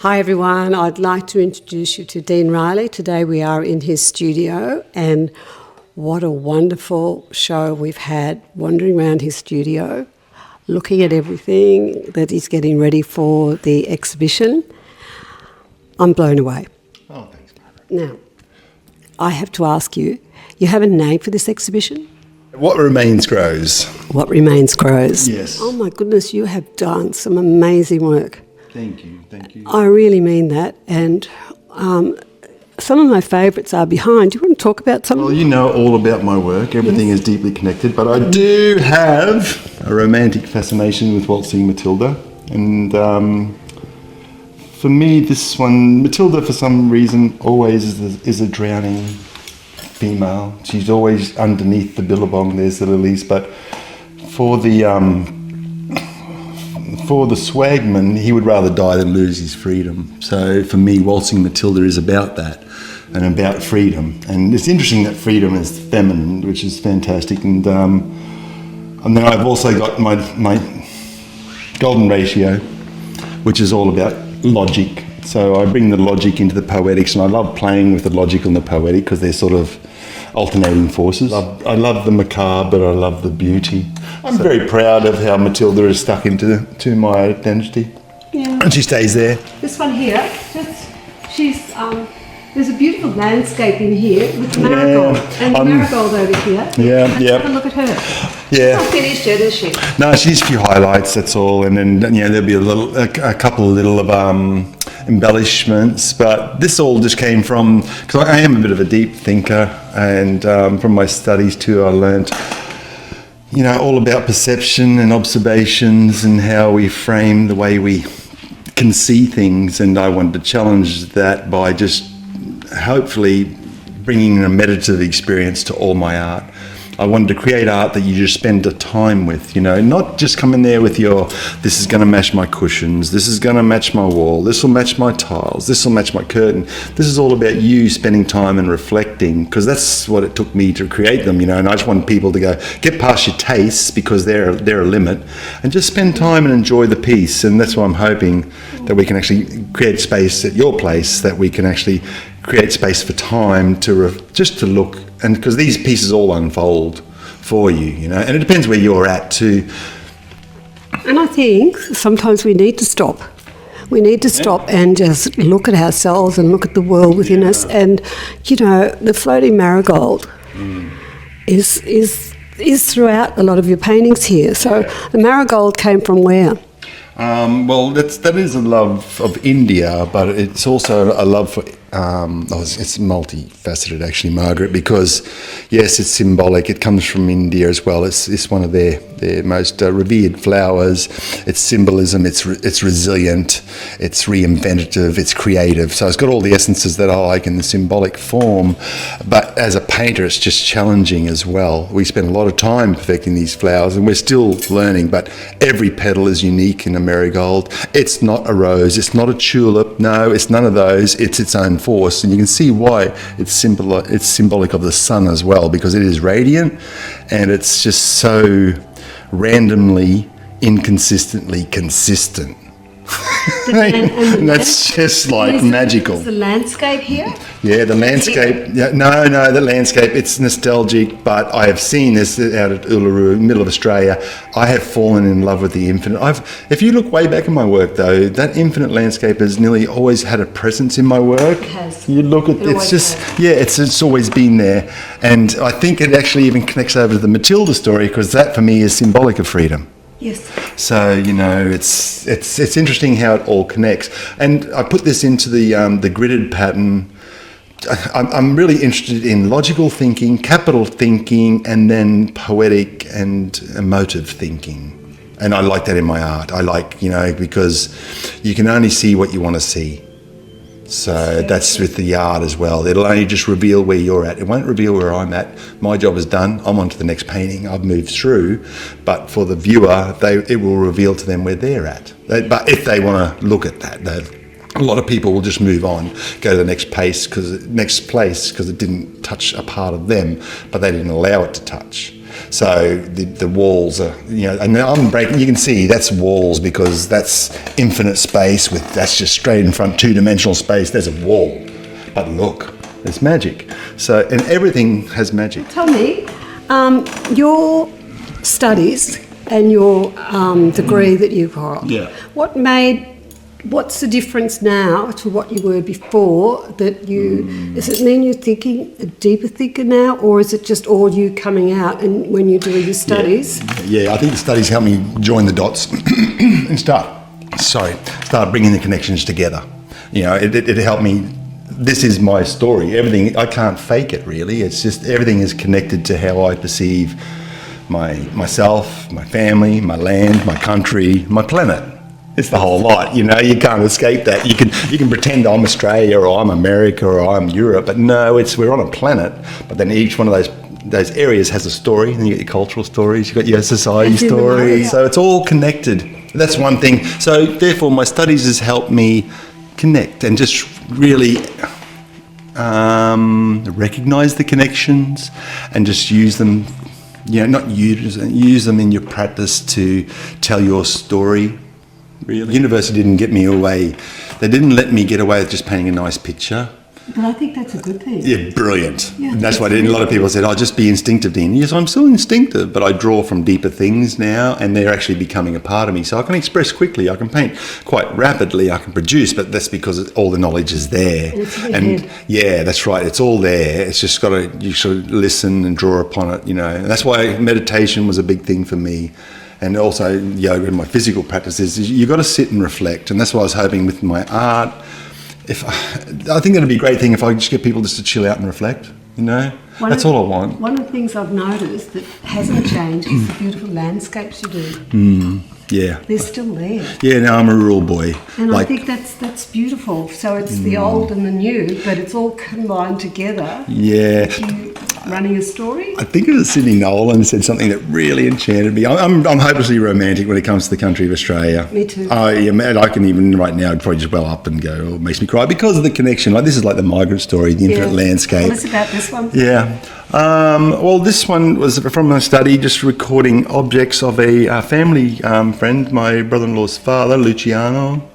Hi everyone, I'd like to introduce you to Dean Reilly. Today we are in his studio, and what a wonderful show we've had wandering around his studio, looking at everything that he's getting ready for the exhibition. I'm blown away. Oh, thanks, Margaret. Now, I have to ask you, you have a name for this exhibition? What remains grows. What remains grows. Yes. Oh my goodness, you have done some amazing work. Thank you, thank you. I really mean that, and some of my favourites are behind. Do you want to talk about some? Well, you know all about my work. Everything is deeply connected, but I do have a romantic fascination with waltzing Matilda. And for me, this one, Matilda, for some reason, always is a drowning female. She's always underneath the billabong. There's the lilies, but for the swagman, he would rather die than lose his freedom. So for me, waltzing Matilda is about that and about freedom. And it's interesting that freedom is feminine, which is fantastic. And then I've also got my golden ratio, which is all about logic. So I bring the logic into the poetics, and I love playing with the logical and the poetic because they're sort of alternating forces. I love the macabre, but I love the beauty. I'm very proud of how Matilda is stuck into my identity. Yeah. And she stays there. This one here, there's a beautiful landscape in here with the marigold. And the marigold over here. Yeah, yeah. Have a look at her. Yeah. She's not finished yet, is she? No, she's a few highlights, that's all. And then, there'll be a couple of little embellishments. But this all just came from, because I am a bit of a deep thinker, and from my studies too, I learnt all about perception and observations and how we frame the way we can see things. And I wanted to challenge that by just hopefully bringing a meditative experience to all my art. I wanted to create art that you just spend the time with, not just come in there with this is going to match my cushions, this is going to match my wall, this will match my tiles, this will match my curtain. This is all about you spending time and reflecting, because that's what it took me to create them, and I just want people to get past your tastes, because they're a limit, and just spend time and enjoy the piece. And that's why I'm hoping that we can actually create space at your place, that we can actually create space for time just to look, and because these pieces all unfold for you, and it depends where you're at too. And I think sometimes we need to stop. We need to stop and just look at ourselves and look at the world within us. And the floating marigold is throughout a lot of your paintings here. So the marigold came from where? Well, that is a love of India, but it's also a love for. It's multifaceted, actually, Margaret, because yes, it's symbolic. It comes from India as well. It's one of their most revered flowers. It's symbolism. It's resilient. It's reinventive. It's creative. So it's got all the essences that I like in the symbolic form. But as a painter, it's just challenging as well. We spend a lot of time perfecting these flowers, and we're still learning. But every petal is unique in a marigold. It's not a rose. It's not a tulip. No, it's none of those. It's its own force, and you can see why it's symbolic of the sun as well, because it is radiant, and it's just so randomly, inconsistently consistent. And that's just like magical. Is the landscape here? Yeah, the landscape. Yeah, no, the landscape. It's nostalgic, but I have seen this out at Uluru, middle of Australia. I have fallen in love with the infinite. If you look way back in my work, though, that infinite landscape has nearly always had a presence in my work. It has. You look at it's always been there, and I think it actually even connects over to the Matilda story, because that for me is symbolic of freedom. Yes. So it's interesting how it all connects, and I put this into the gridded pattern. I'm really interested in logical thinking, capital thinking, and then poetic and emotive thinking, and I like that in my art. I like because you can only see what you want to see. So that's with the art as well. It'll only just reveal where you're at. It won't reveal where I'm at. My job is done. I'm on to the next painting. I've moved through. But for the viewer, it will reveal to them where they're at. But if they want to look at that, a lot of people will just move on, go to the next place because it didn't touch a part of them, but they didn't allow it to touch. So the walls are, and I'm breaking, you can see that's walls because that's infinite space that's just straight in front, two-dimensional space, there's a wall. But look, there's magic. So, and everything has magic. Tell me, your studies and your degree that you've got, what's the difference now to what you were before? Does it mean you're a deeper thinker now, or is it just all you coming out and when you do your studies? Yeah, I think the studies help me join the dots and start bringing the connections together. It helped me. This is my story. Everything, I can't fake it really. It's just everything is connected to how I perceive myself, my family, my land, my country, my planet. It's the whole lot, you can't escape that. You can pretend I'm Australia or I'm America or I'm Europe, but no, we're on a planet. But then each one of those areas has a story. Then you get your cultural stories, you got your society story. So it's all connected. That's one thing. So therefore, my studies has helped me connect and just really recognize the connections and just use them. Use them in your practice to tell your story. Really? University didn't get me away. They didn't let me get away with just painting a nice picture. But I think that's a good thing. Yeah, brilliant. Yeah, and that's why a lot of people said, just be instinctive, Dean. Yes, I'm still instinctive, but I draw from deeper things now, and they're actually becoming a part of me. So I can express quickly, I can paint quite rapidly, I can produce, but that's because all the knowledge is there. And yeah, that's right. It's all there. It's just you should listen and draw upon it, And that's why meditation was a big thing for me. And also yoga and my physical practices, you've got to sit and reflect. And that's what I was hoping with my art. I think it'd be a great thing if I just get people just to chill out and reflect, That's all I want. One of the things I've noticed that hasn't changed is the beautiful landscapes you do. Yeah. They're still there. Yeah, no, I'm a rural boy. And I think that's beautiful. So it's the old and the new, but it's all combined together. Yeah. You running a story? I think it was Sidney Nolan said something that really enchanted me. I'm hopelessly romantic when it comes to the country of Australia. Me too. I can even right now, I'd probably just well up and go, it makes me cry because of the connection. Like this is like the migrant story, the infinite landscape. Tell us about this one. Yeah. Well, this one was from a study, just recording objects of a family friend, my brother-in-law's father, Luciano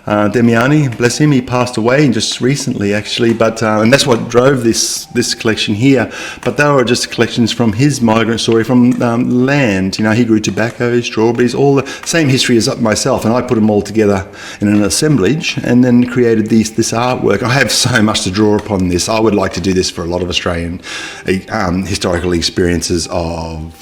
Demiani, bless him. He passed away just recently, actually, but and that's what drove this collection here. But they were just collections from his migrant story from land. He grew tobacco, strawberries, all the same history as myself, and I put them all together in an assemblage and then created this artwork. I have so much to draw upon this. I would like to do this for a lot of Australian historical experiences of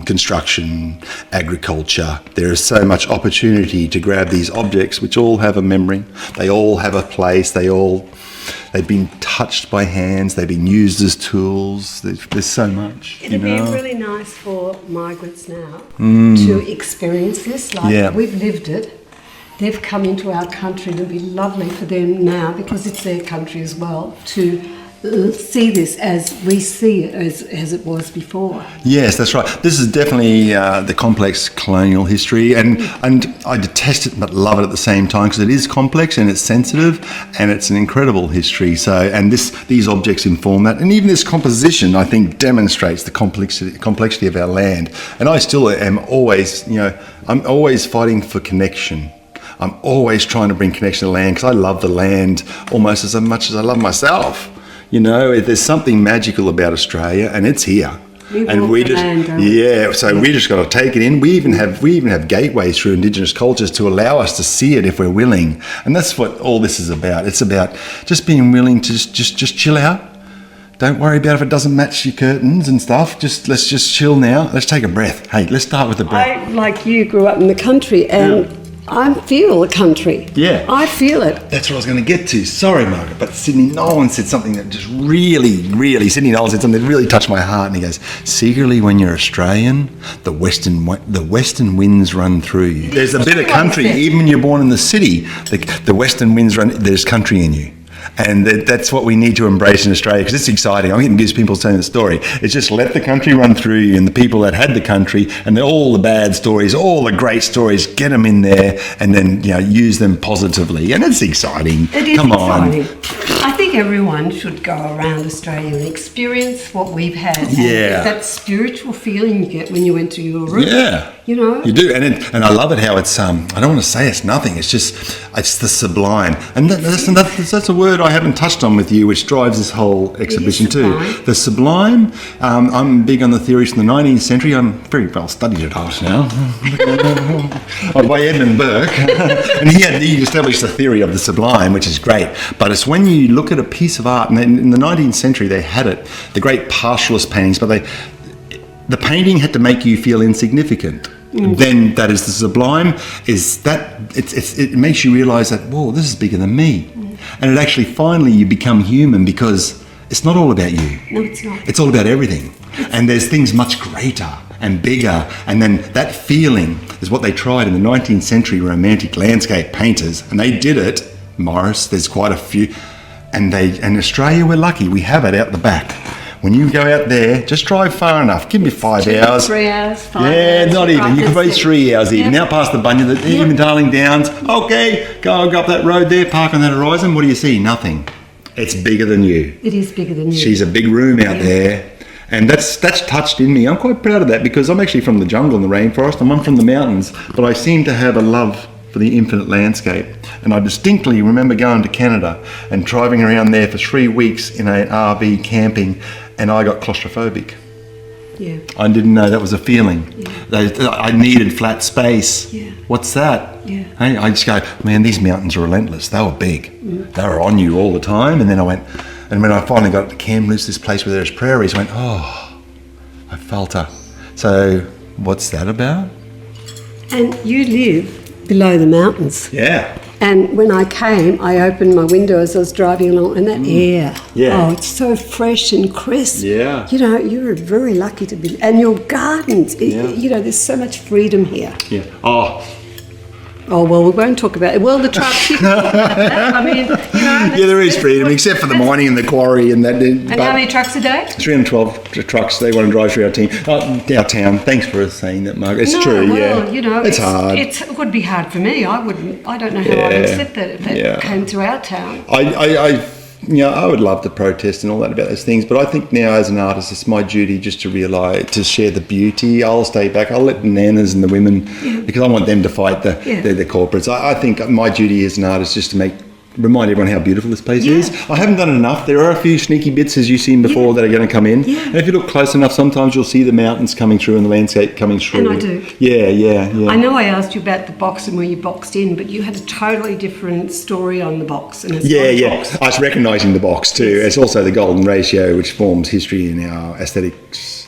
construction, agriculture. There is so much opportunity to grab these objects, which all have a memory. They all have a place. They've been touched by hands. They've been used as tools. There's so much. It'd be really nice for migrants now to experience this. We've lived it. They've come into our country, and it'd be lovely for them now, because it's their country as well, to see this as we see it as it was before. Yes, that's right. This is definitely the complex colonial history, and I detest it but love it at the same time, because it is complex and it's sensitive and it's an incredible history. So, and these objects inform that, and even this composition, I think, demonstrates the complexity of our land. And I still am always, I'm always fighting for connection. I'm always trying to bring connection to the land, because I love the land almost as much as I love myself. There's something magical about Australia, and it's here. We just got to take it in. We even have gateways through Indigenous cultures to allow us to see it if we're willing, and that's what all this is about. It's about just being willing to just chill out. Don't worry about if it doesn't match your curtains and stuff. Let's just chill now. Let's take a breath. Hey, let's start with the breath. I, like you, grew up in the country, and I feel the country. Yeah. I feel it. That's what I was going to get to. Sorry, Margaret, but Sidney Nolan said something that just really touched my heart, and he goes, secretly when you're Australian, the western winds run through you. There's a bit of country, even when you're born in the city, the western winds run, there's country in you. And that's what we need to embrace in Australia, because it's exciting. I'm getting goosebumps telling the story. It's just let the country run through you, and the people that had the country, and all the bad stories, all the great stories, get them in there, and then use them positively. And it's exciting. It is Come exciting. on. I think everyone should go around Australia and experience what we've had. Yeah. And that spiritual feeling you get when you went to your room. Yeah. You know? You do. And I love it how it's, I don't want to say it's nothing, it's the sublime. And that's a word I haven't touched on with you, which drives this whole exhibition too. The sublime. I'm big on the theories from the 19th century. I'm very well studied at heart now. By Edmund Burke. And he established the theory of the sublime, which is great. But it's when you look at a piece of art, and in the 19th century they had it, the great pastoralist paintings, but the painting had to make you feel insignificant. Then that is the sublime, is that it makes you realise that, whoa, this is bigger than me. And it actually finally you become human, because it's not all about you. No, it's not. It's all about everything. And there's things much greater and bigger. And then that feeling is what they tried in the 19th century romantic landscape painters. And they did it. Morris, there's quite a few. And Australia, we're lucky. We have it out the back. When you go out there, just drive far enough. Give me 5 hours. 3 hours, 5 hours. Yeah, not even. You can be 3 hours even. Now past the Bunya, even Darling Downs. Okay, go up that road there, park on that horizon. What do you see? Nothing. It's bigger than you. It is bigger than you. She's a big room out there. And that's touched in me. I'm quite proud of that, because I'm actually from the jungle and the rainforest, and I'm from the mountains. But I seem to have a love for the infinite landscape. And I distinctly remember going to Canada and driving around there for 3 weeks in an RV camping, and I got claustrophobic. Yeah. I didn't know that was a feeling. Yeah. I needed flat space. Yeah. What's that? Yeah. Hey, I just go, man, these mountains are relentless. They were big. They were on you all the time. And then I went, and when I finally got to Kamloops, this place where there's prairies, I went, oh, I felt her. So what's that about? And you live below the mountains. Yeah. And when I came, I opened my window as I was driving along, and that air, Yeah. oh, it's so fresh and crisp. Yeah. You know, you're very lucky to be, and your gardens, you know, there's so much freedom here. Yeah. Oh, well, we won't talk about it. Well, the trucks, you can talk about that. I mean, you know. Yeah, there is freedom, except for the mining and the quarry and that. And how many trucks a day? 312 trucks they want to drive through our town. Thanks for saying that, Mark. It's true, well, you know, it's hard. It would be hard for me. I don't know how I would accept that if that came to our town. I would love to protest and all that about those things, but I think now as an artist, it's my duty just to realise, to share the beauty. I'll stay back. I'll let the nanas and the women, because I want them to fight the corporates. I think my duty as an artist is to remind everyone how beautiful this place is. I haven't done enough. There are a few sneaky bits, as you've seen before, that are going to come in. Yeah. And if you look close enough, sometimes you'll see the mountains coming through and the landscape coming through. And I do. Yeah. I know I asked you about the box and where you boxed in, but you had a totally different story on the box. And Box. It's recognising the box too. Yes. It's also the golden ratio, which forms history in our aesthetics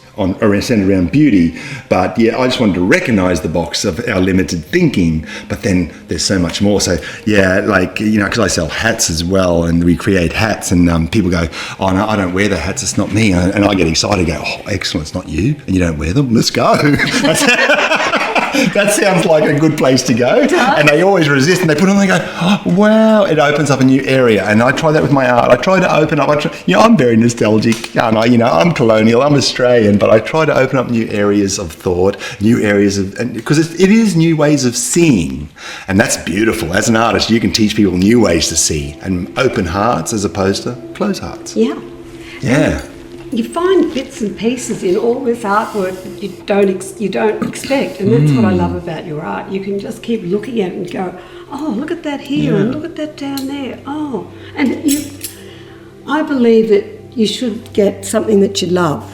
centered around beauty. But I just wanted to recognise the box of our limited thinking, but then there's so much more. So because I sell hats as well, and we create hats, and people go, oh no, I don't wear the hats, it's not me, and I get excited, go, oh excellent, it's not you, and you don't wear them, let's go. That sounds like a good place to go. And they always resist, and they put it on and they go, oh, wow, it opens up a new area. And I try that with my art. I try to open up, I'm very nostalgic, aren't I? I'm colonial, I'm Australian, but I try to open up new areas of thought, new areas of, because it is new ways of seeing. And that's beautiful. As an artist, you can teach people new ways to see, and open hearts as opposed to closed hearts. Yeah. Yeah. You find bits and pieces in all this artwork that you don't expect, and that's what I love about your art. You can just keep looking at it and go, oh, look at that here, and look at that down there. Oh, and I believe that you should get something that you love.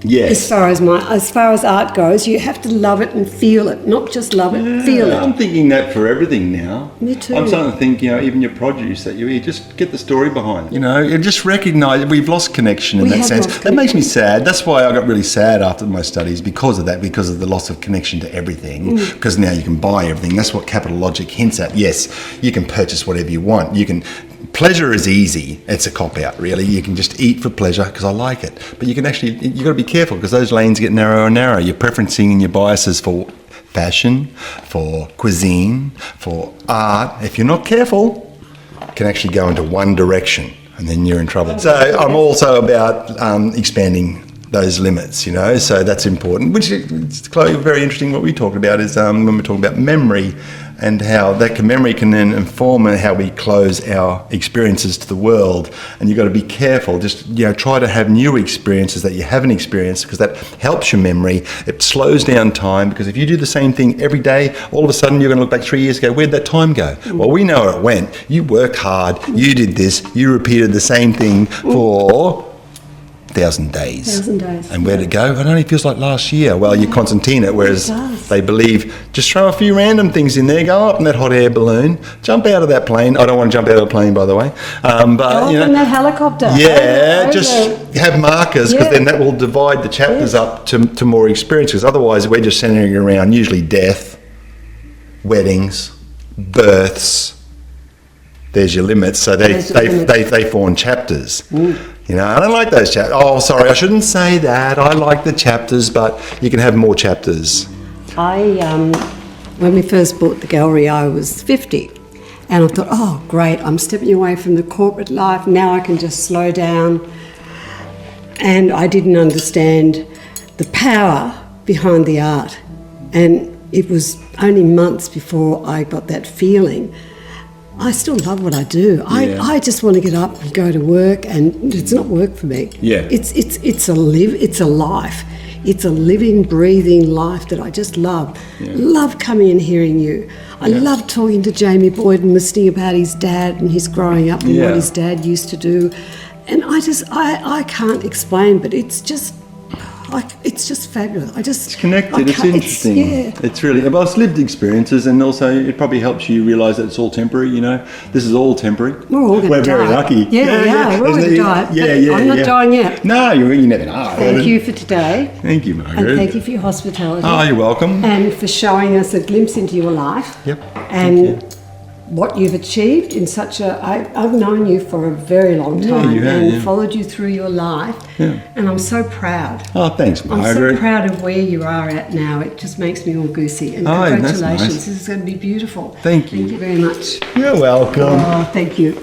Yes. As far as art goes, you have to love it and feel it, not just love it, feel it. I'm thinking that for everything now. Me too. I'm starting to think, even your produce that you eat, just get the story behind. You just recognise we've lost connection in that sense. That makes me sad. That's why I got really sad after my studies, because of that, because of the loss of connection to everything. Because now you can buy everything. That's what capital logic hints at. Yes, you can purchase whatever you want. Pleasure is easy. It's a cop-out, really. You can just eat for pleasure because I like it. But you've got to be careful, because those lanes get narrower and narrower. You're preferencing and your biases for fashion, for cuisine, for art. If you're not careful, can actually go into one direction, and then you're in trouble. So I'm also about expanding those limits, you know, so that's important. Which is very interesting. What we talked about is when we're talking about memory, and how that memory can then inform how we close our experiences to the world. And you've got to be careful. Just, you know, try to have new experiences that you haven't experienced, because that helps your memory. It slows down time, because if you do the same thing every day, all of a sudden you're going to look back 3 years ago. Where'd that time go? Well, we know where it went. You worked hard. You did this. You repeated the same thing for 1,000 days. 1,000 days. And where'd it go? It only feels like last year. Well, you concertina it, whereas they believe just throw a few random things in there, go up in that hot air balloon, jump out of that plane. I don't want to jump out of the plane, by the way. But go you know, up in that helicopter. Yeah, just have markers, because then that will divide the chapters up to more experiences. Otherwise, we're just centering around usually death, weddings, births. There's your limits. So they form chapters. You know, I don't like those chapters. Oh, sorry, I shouldn't say that. I like the chapters, but you can have more chapters. When we first bought the gallery, I was 50. And I thought, oh, great, I'm stepping away from the corporate life. Now I can just slow down. And I didn't understand the power behind the art. And it was only months before I got that feeling. I still love what I do. I just want to get up and go to work, and it's not work for me. Yeah. It's a life. It's a living, breathing life that I just love. Love coming and hearing you. I love talking to Jamie Boyd and listening about his dad and his growing up and what his dad used to do. And I can't explain, but it's just fabulous. It's connected. It's interesting. It's really, well, it's lived experiences, and also it probably helps you realise that it's all temporary. You know, this is all temporary. We're all going to die. We're very lucky. We're all going to die. I'm not dying yet. No, you never know. Thank you for today. Thank you, Margaret. And thank you for your hospitality. Oh, you're welcome. And for showing us a glimpse into your life. Yep. And what you've achieved in such a... I've known you for a very long time and followed you through your life. Yeah. And I'm so proud. Oh, thanks, Margaret. I'm so proud of where you are at now. It just makes me all goosey. And congratulations. That's nice. This is going to be beautiful. Thank you. Thank you very much. You're welcome. Oh, thank you.